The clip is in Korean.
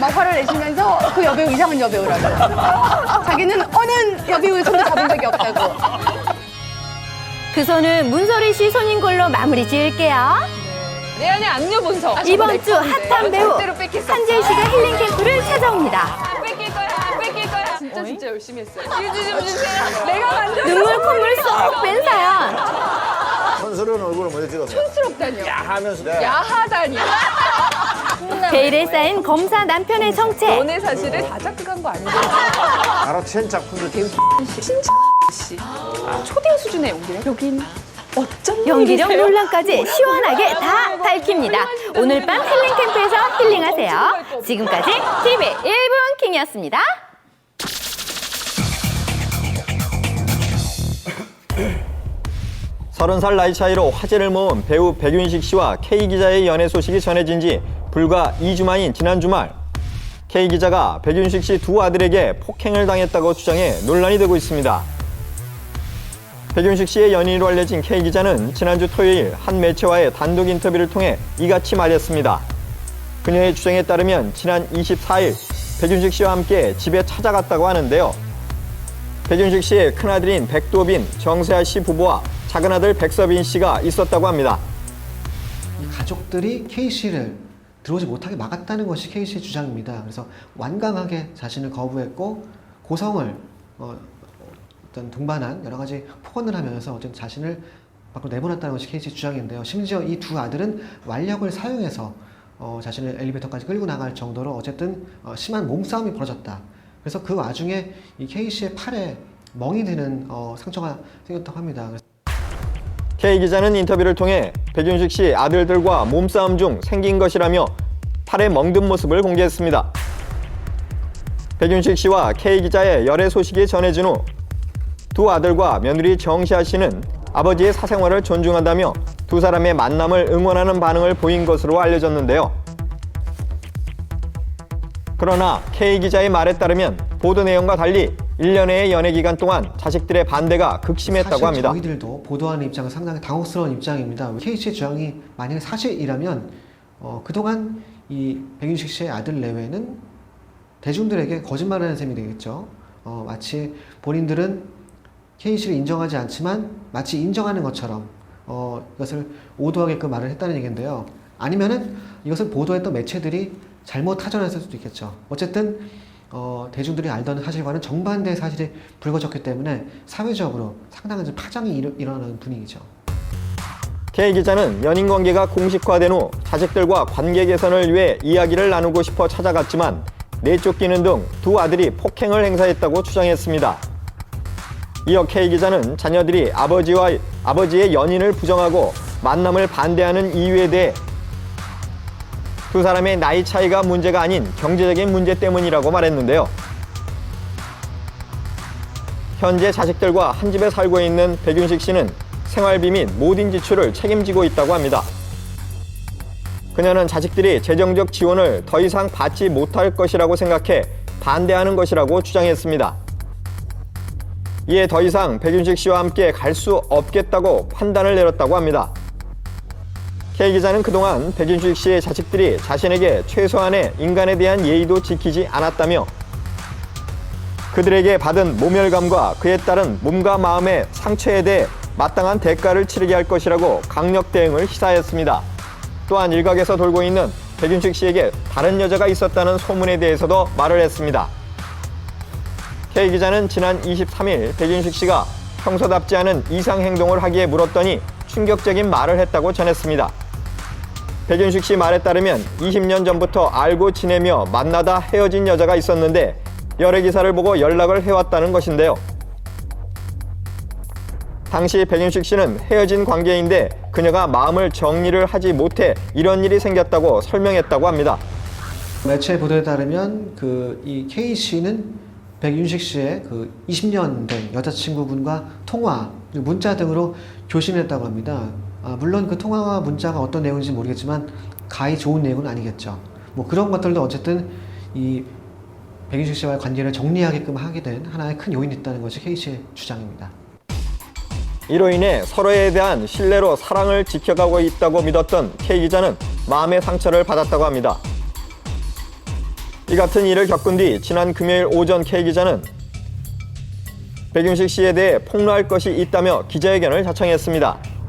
막 화를 내시면서 그 여배우 이상한 여배우라고. 자기는 어느 여배우의 손을 잡은 적이 없다고. 그 손은 문소리 씨 손인 걸로 마무리 지을게요. 내 안에 압류 분석. 이번 주 핫한 배우 절대로 뺏길 수 한재희 씨가 힐링 캠프를 찾아옵니다. 안 뺏길 거야, 안 뺏길 거야. 진짜 열심히 했어요. 유지 좀 주세요. 내가 만져. 눈물 콧물 쏙 뺀 사연. 촌스러운 얼굴을 먼저 찍었어. 촌스럽다뇨. 야하면서 야하다니. 베일에 쌓인 검사 남편의 정체. 연애 사실을 다 작곡한 거 아니죠? 알아챈 작품들 배우 신청 씨. 초딩 수준의 연기를 여긴 어쩜 연기력 논란까지 시원하게 다 밝힙니다. 오늘 밤 힐링 캠프에서 힐링하세요. 지금까지 TV 1분 킹이었습니다. 서른 살 나이 차이로 화제를 모은 배우 백윤식 씨와 K 기자의 연애 소식이 전해진 지 불과 2주 만인 지난 주말, K 기자가 백윤식 씨 두 아들에게 폭행을 당했다고 주장해 논란이 되고 있습니다. 백윤식 씨의 연인으로 알려진 K 기자는 지난주 토요일 한 매체와의 단독 인터뷰를 통해 이같이 말했습니다. 그녀의 주장에 따르면 지난 24일 백윤식 씨와 함께 집에 찾아갔다고 하는데요. 백윤식 씨의 큰아들인 백도빈, 정세아 씨 부부와 작은아들 백서빈 씨가 있었다고 합니다. 가족들이 K씨를 들어오지 못하게 막았다는 것이 K씨의 주장입니다. 그래서 완강하게 자신을 거부했고 고성을 어떤 등반한 여러 가지 폭언을 하면서 어쨌든 자신을 밖으로 내보냈다는 것이 K씨의 주장인데요. 심지어 이 두 아들은 완력을 사용해서 자신을 엘리베이터까지 끌고 나갈 정도로 어쨌든 심한 몸싸움이 벌어졌다. 그래서 그 와중에 이 K씨의 팔에 멍이 드는 상처가 생겼다고 합니다. K 기자는 인터뷰를 통해 백윤식 씨 아들들과 몸싸움 중 생긴 것이라며 팔에 멍든 모습을 공개했습니다. 백윤식 씨와 K 기자의 열애 소식이 전해진 후 두 아들과 며느리 정시아 씨는 아버지의 사생활을 존중한다며 두 사람의 만남을 응원하는 반응을 보인 것으로 알려졌는데요. 그러나 K 기자의 말에 따르면 보도 내용과 달리 1년의 연애 기간 동안 자식들의 반대가 극심했다고 합니다. 사실 저희들도 보도하는 입장은 상당히 당혹스러운 입장입니다. K씨의 주장이 만약에 사실이라면 그동안 이 백윤식 씨의 아들 내외는 대중들에게 거짓말하는 셈이 되겠죠. 마치 본인들은 K씨를 인정하지 않지만 마치 인정하는 것처럼 이것을 오도하게끔 말을 했다는 얘기인데요. 아니면은 이것을 보도했던 매체들이 잘못 타전했을 수도 있겠죠. 어쨌든 대중들이 알던 사실과는 정반대의 사실이 불거졌기 때문에 사회적으로 상당한 파장이 일어나는 분위기죠. K 기자는 연인 관계가 공식화된 후 자식들과 관계 개선을 위해 이야기를 나누고 싶어 찾아갔지만 내쫓기는 등 두 아들이 폭행을 행사했다고 주장했습니다. 이어 K 기자는 자녀들이 아버지의 연인을 부정하고 만남을 반대하는 이유에 대해 두 사람의 나이 차이가 문제가 아닌 경제적인 문제 때문이라고 말했는데요. 현재 자식들과 한 집에 살고 있는 백윤식 씨는 생활비 및 모든 지출을 책임지고 있다고 합니다. 그녀는 자식들이 재정적 지원을 더 이상 받지 못할 것이라고 생각해 반대하는 것이라고 주장했습니다. 이에 더 이상 백윤식 씨와 함께 갈 수 없겠다고 판단을 내렸다고 합니다. K 기자는 그동안 백윤식 씨의 자식들이 자신에게 최소한의 인간에 대한 예의도 지키지 않았다며 그들에게 받은 모멸감과 그에 따른 몸과 마음의 상처에 대해 마땅한 대가를 치르게 할 것이라고 강력 대응을 시사했습니다. 또한 일각에서 돌고 있는 백윤식 씨에게 다른 여자가 있었다는 소문에 대해서도 말을 했습니다. K 기자는 지난 23일 백윤식 씨가 평소답지 않은 이상 행동을 하기에 물었더니 충격적인 말을 했다고 전했습니다. 백윤식 씨 말에 따르면 20년 전부터 알고 지내며 만나다 헤어진 여자가 있었는데 열애 기사를 보고 연락을 해왔다는 것인데요. 당시 백윤식 씨는 헤어진 관계인데 그녀가 마음을 정리를 하지 못해 이런 일이 생겼다고 설명했다고 합니다. 매체 보도에 따르면 이 K씨는 백윤식 씨의 20년 된 여자친구분과 통화, 그리고 문자 등으로 교신했다고 합니다. 물론 그 통화와 문자가 어떤 내용인지 모르겠지만 가히 좋은 내용은 아니겠죠. 뭐 그런 것들도 어쨌든 이 백윤식 씨와의 관계를 정리하게끔 하게 된 하나의 큰 요인이 있다는 것이 K씨의 주장입니다. 이로 인해 서로에 대한 신뢰로 사랑을 지켜가고 있다고 믿었던 K 기자는 마음의 상처를 받았다고 합니다. 이 같은 일을 겪은 뒤 지난 금요일 오전 K 기자는 백윤식 씨에 대해 폭로할 것이 있다며 기자회견을 자청했습니다.